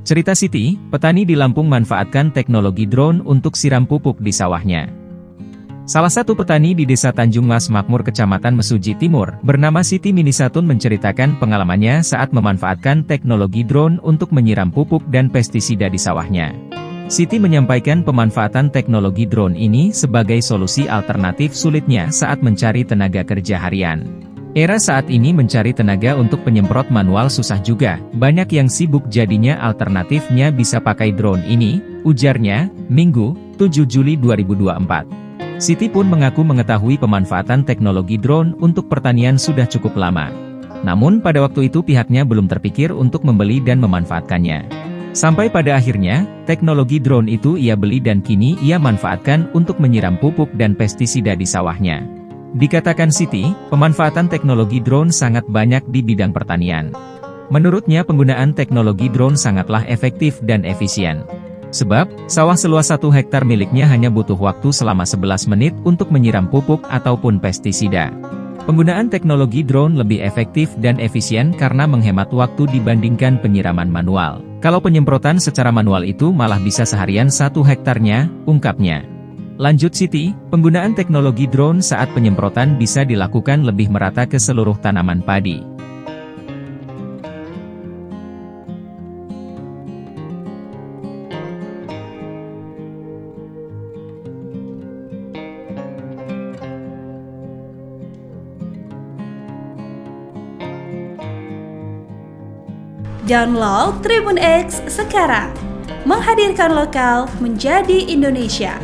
Cerita Siti, petani di Lampung manfaatkan teknologi drone untuk siram pupuk di sawahnya. Salah satu petani di Desa Tanjung Mas Makmur Kecamatan Mesuji Timur, bernama Siti Minisatun menceritakan pengalamannya saat memanfaatkan teknologi drone untuk menyiram pupuk dan pestisida di sawahnya. Siti menyampaikan pemanfaatan teknologi drone ini sebagai solusi alternatif sulitnya saat mencari tenaga kerja harian. Era saat ini mencari tenaga untuk penyemprot manual susah juga, banyak yang sibuk jadinya alternatifnya bisa pakai drone ini, ujarnya, Minggu, 7 Juli 2024. Siti pun mengaku mengetahui pemanfaatan teknologi drone untuk pertanian sudah cukup lama. Namun pada waktu itu pihaknya belum terpikir untuk membeli dan memanfaatkannya. Sampai pada akhirnya, teknologi drone itu ia beli dan kini ia manfaatkan untuk menyiram pupuk dan pestisida di sawahnya. Dikatakan Siti, pemanfaatan teknologi drone sangat banyak di bidang pertanian. Menurutnya penggunaan teknologi drone sangatlah efektif dan efisien. Sebab, sawah seluas 1 hektar miliknya hanya butuh waktu selama 11 menit untuk menyiram pupuk ataupun pestisida. Penggunaan teknologi drone lebih efektif dan efisien karena menghemat waktu dibandingkan penyiraman manual. Kalau penyemprotan secara manual itu malah bisa seharian 1 hektarnya, ungkapnya. Lanjut Siti, penggunaan teknologi drone saat penyemprotan bisa dilakukan lebih merata ke seluruh tanaman padi. Download Tribun X sekarang, menghadirkan lokal menjadi Indonesia.